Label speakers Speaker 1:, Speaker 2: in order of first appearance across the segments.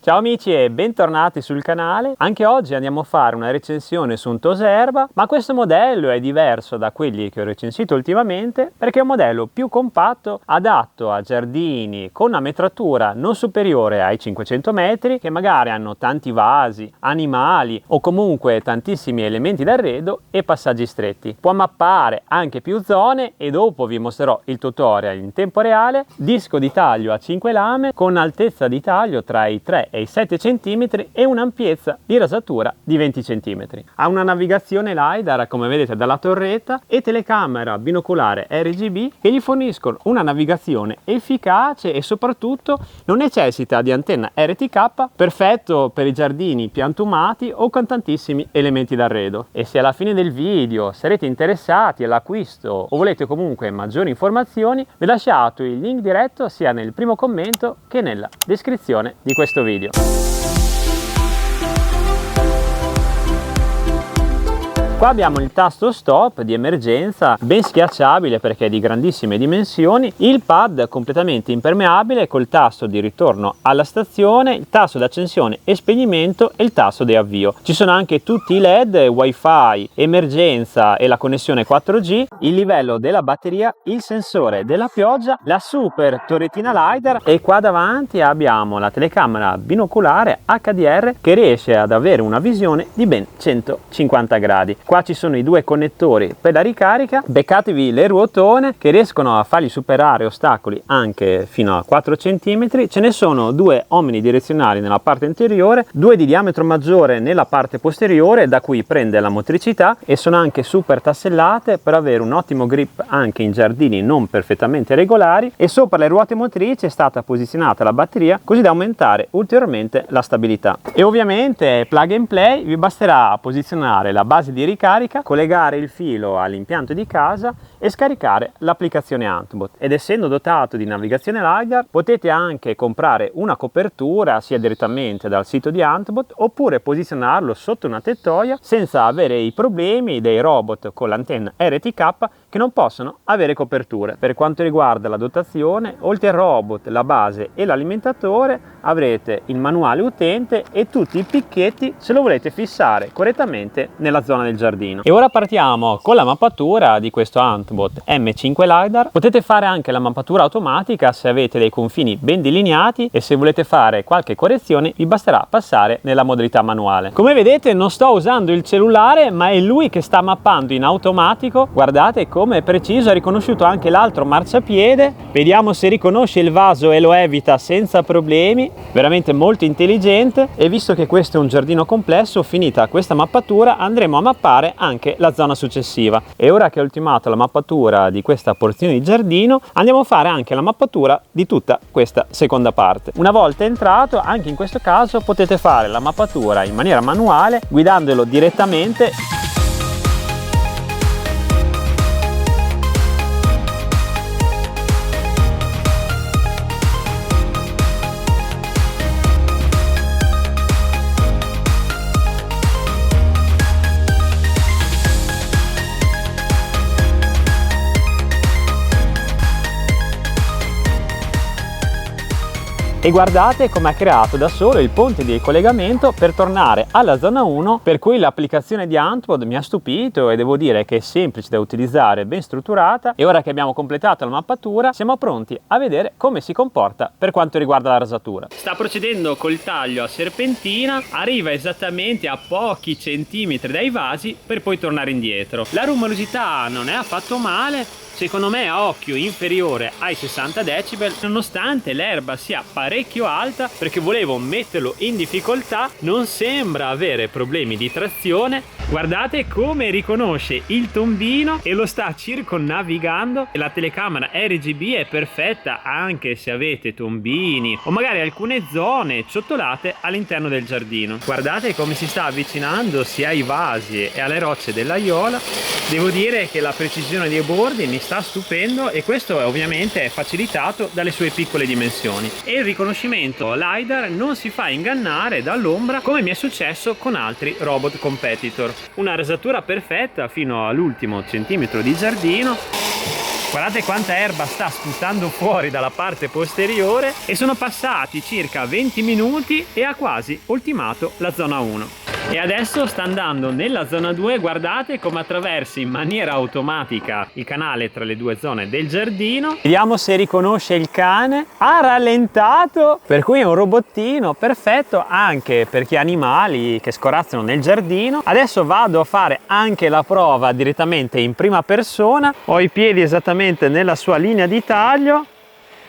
Speaker 1: Ciao amici e bentornati sul canale. Anche oggi andiamo a fare una recensione su un Toserba, ma questo modello è diverso da quelli che ho recensito ultimamente perché è un modello più compatto, adatto a giardini con una metratura non superiore ai 500 metri, che magari hanno tanti vasi, animali o comunque tantissimi elementi d'arredo e passaggi stretti. Può mappare anche più zone e dopo vi mostrerò il tutorial in tempo reale. Disco di taglio a 5 lame con altezza di taglio tra i 3 e i 7 cm e un'ampiezza di rasatura di 20 cm. Ha una navigazione LiDAR, come vedete, dalla torretta e telecamera binoculare RGB che gli forniscono una navigazione efficace e soprattutto non necessita di antenna RTK, perfetto per i giardini piantumati o con tantissimi elementi d'arredo. E se alla fine del video sarete interessati all'acquisto o volete comunque maggiori informazioni, vi ho lasciato il link diretto sia nel primo commento che nella descrizione di questo video. Qua abbiamo il tasto stop di emergenza, ben schiacciabile perché è di grandissime dimensioni, il pad completamente impermeabile col tasto di ritorno alla stazione, il tasto di accensione e spegnimento e il tasto di avvio. Ci sono anche tutti i LED, wifi, emergenza e la connessione 4G, il livello della batteria, il sensore della pioggia, la super torrettina LiDAR e qua davanti abbiamo la telecamera binoculare HDR che riesce ad avere una visione di ben 150 gradi. Qua ci sono i due connettori per la ricarica, beccatevi le ruotone che riescono a fargli superare ostacoli anche fino a 4 cm, ce ne sono due omnidirezionali nella parte anteriore, due di diametro maggiore nella parte posteriore da cui prende la motricità e sono anche super tassellate per avere un ottimo grip anche in giardini non perfettamente regolari e sopra le ruote motrici è stata posizionata la batteria così da aumentare ulteriormente la stabilità. E ovviamente plug and play, vi basterà posizionare la base di ricarica, collegare il filo all'impianto di casa e scaricare l'applicazione Antbot. Ed essendo dotato di navigazione LiDAR potete anche comprare una copertura sia direttamente dal sito di Antbot oppure posizionarlo sotto una tettoia senza avere i problemi dei robot con l'antenna RTK che non possono avere coperture. Per quanto riguarda la dotazione, oltre al robot, la base e l'alimentatore avrete il manuale utente e tutti i picchetti se lo volete fissare correttamente nella zona del giardino. E ora partiamo con la mappatura di questo Antbot M5 LiDAR. Potete fare anche la mappatura automatica se avete dei confini ben delineati e se volete fare qualche correzione vi basterà passare nella modalità manuale. Come vedete non sto usando il cellulare ma è lui che sta mappando in automatico. Guardate come è preciso, ha riconosciuto anche l'altro marciapiede, vediamo se riconosce il vaso e lo evita senza problemi, veramente molto intelligente. E visto che questo è un giardino complesso, finita questa mappatura andremo a mappare anche la zona successiva. E ora che ho ultimato la mappatura di questa porzione di giardino andiamo a fare anche la mappatura di tutta questa seconda parte. Una volta entrato, anche in questo caso potete fare la mappatura in maniera manuale guidandolo direttamente. E guardate come ha creato da solo il ponte di collegamento per tornare alla zona 1, per cui l'applicazione di Antbot mi ha stupito e devo dire che è semplice da utilizzare, ben strutturata. E ora che abbiamo completato la mappatura siamo pronti a vedere come si comporta per quanto riguarda la rasatura. Sta procedendo col taglio a serpentina, arriva esattamente a pochi centimetri dai vasi per poi tornare indietro. La rumorosità non è affatto male, secondo me a occhio inferiore ai 60 decibel, nonostante l'erba sia parecchio alta perché volevo metterlo in difficoltà. Non sembra avere problemi di trazione. Guardate come riconosce il tombino e lo sta circonnavigando, e la telecamera RGB è perfetta anche se avete tombini o magari alcune zone ciottolate all'interno del giardino. Guardate come si sta avvicinando sia ai vasi e alle rocce dell'aiola. Devo dire che la precisione dei bordi mi sta stupendo e questo ovviamente è facilitato dalle sue piccole dimensioni. E il riconoscimento LiDAR non si fa ingannare dall'ombra come mi è successo con altri robot competitor. Una rasatura perfetta fino all'ultimo centimetro di giardino. Guardate quanta erba sta sputando fuori dalla parte posteriore e sono passati circa 20 minuti e ha quasi ultimato la zona 1. E adesso sta andando nella zona 2, guardate come attraversa in maniera automatica il canale tra le due zone del giardino. Vediamo se riconosce il cane. Ha rallentato, per cui è un robottino perfetto anche per chi ha animali che scorazzano nel giardino. Adesso vado a fare anche la prova direttamente in prima persona. Ho i piedi esattamente nella sua linea di taglio.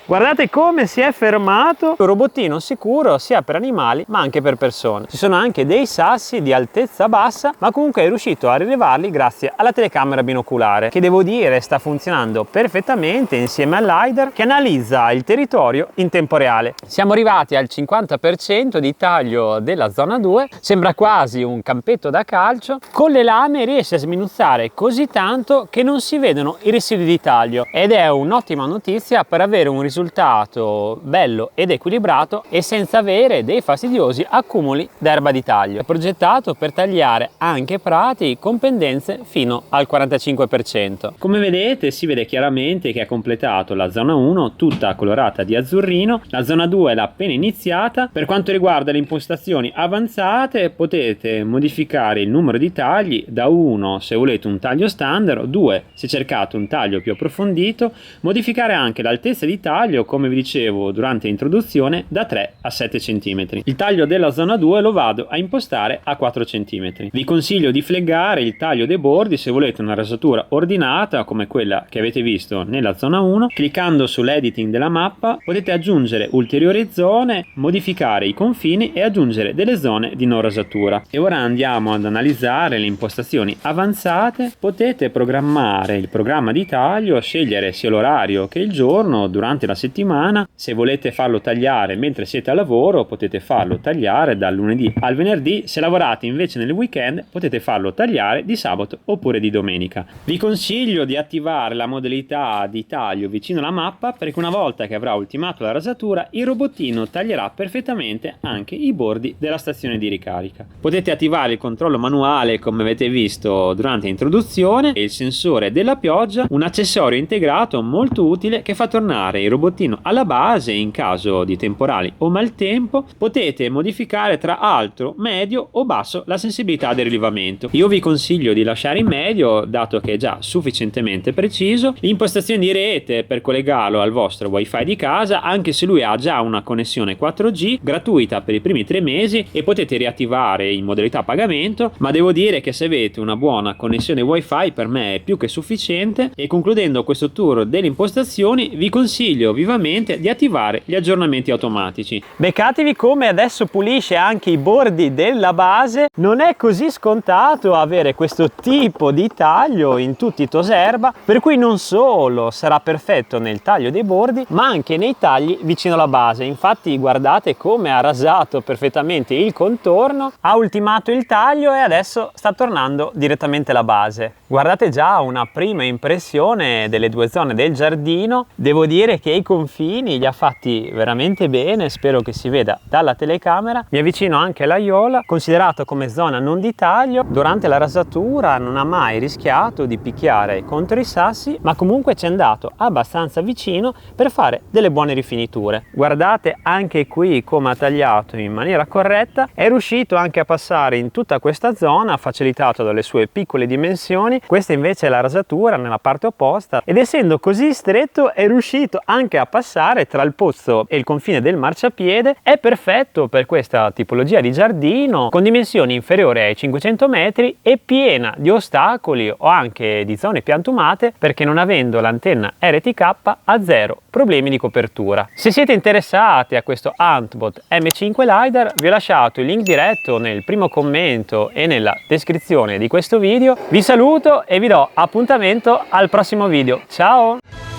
Speaker 1: Guardate come si è fermato, un robottino sicuro sia per animali ma anche per persone. Ci sono anche dei sassi di altezza bassa, ma comunque è riuscito a rilevarli grazie alla telecamera binoculare, che devo dire sta funzionando perfettamente insieme al LiDAR che analizza il territorio in tempo reale. Siamo arrivati al 50% di taglio della zona 2, sembra quasi un campetto da calcio. Con le lame riesce a sminuzzare così tanto che non si vedono i residui di taglio ed è un'ottima notizia per avere un risultato bello ed equilibrato e senza avere dei fastidiosi accumuli d'erba di taglio. È progettato per tagliare anche prati con pendenze fino al 45%. Come vedete si vede chiaramente che ha completato la zona 1 tutta colorata di azzurrino, la zona 2 l'ha appena iniziata. Per quanto riguarda le impostazioni avanzate potete modificare il numero di tagli da 1 se volete un taglio standard, 2 se cercate un taglio più approfondito, modificare anche l'altezza di taglio come vi dicevo durante l'introduzione da 3 a 7 cm. Il taglio della zona 2 lo vado a impostare a 4 cm. Vi consiglio di fleggare il taglio dei bordi se volete una rasatura ordinata come quella che avete visto nella zona 1. Cliccando sull'editing della mappa potete aggiungere ulteriori zone, modificare i confini e aggiungere delle zone di non rasatura. E ora andiamo ad analizzare le impostazioni avanzate. Potete programmare il programma di taglio, scegliere sia l'orario che il giorno durante la settimana. Se volete farlo tagliare mentre siete a lavoro potete farlo tagliare dal lunedì al venerdì, se lavorate invece nel weekend potete farlo tagliare di sabato oppure di domenica. Vi consiglio di attivare la modalità di taglio vicino alla mappa perché una volta che avrà ultimato la rasatura il robottino taglierà perfettamente anche i bordi della stazione di ricarica. Potete attivare il controllo manuale come avete visto durante l'introduzione e il sensore della pioggia, un accessorio integrato molto utile che fa tornare il robottino alla base in caso di temporali o maltempo. Potete modificare tra alto, medio o basso la sensibilità del rilevamento. Io vi consiglio di lasciare in medio dato che è già sufficientemente preciso. L'impostazione di rete per collegarlo al vostro wifi di casa, anche se lui ha già una connessione 4G gratuita per i primi 3 mesi e potete riattivare in modalità pagamento, ma devo dire che se avete una buona connessione wifi per me è più che sufficiente. E concludendo questo tour delle impostazioni vi consiglio vivamente di attivare gli aggiornamenti automatici. Beccatevi come adesso pulisce anche i bordi della base. Non è così scontato avere questo tipo di taglio in tutti i toserba, per cui non solo sarà perfetto nel taglio dei bordi ma anche nei tagli vicino alla base. Infatti guardate come ha rasato perfettamente il contorno, ha ultimato il taglio e adesso sta tornando direttamente la base. Guardate già una prima impressione delle due zone del giardino. Devo dire che i confini li ha fatti veramente bene, spero che si veda dalla telecamera. Mi avvicino anche all'aiuola, considerato come zona non di taglio. Durante la rasatura non ha mai rischiato di picchiare contro i sassi, ma comunque ci è andato abbastanza vicino per fare delle buone rifiniture. Guardate anche qui come ha tagliato in maniera corretta, è riuscito anche a passare in tutta questa zona, facilitato dalle sue piccole dimensioni. Questa invece è la rasatura nella parte opposta ed essendo così stretto è riuscito anche a passare tra il pozzo e il confine del marciapiede. È perfetto per questa tipologia di giardino con dimensioni inferiori ai 500 metri e piena di ostacoli o anche di zone piantumate, perché non avendo l'antenna RTK ha zero problemi di copertura. Se siete interessati a questo Huntbot M5 LiDAR vi ho lasciato il link diretto nel primo commento e nella descrizione di questo video. Vi saluto e vi do appuntamento al prossimo video. Ciao!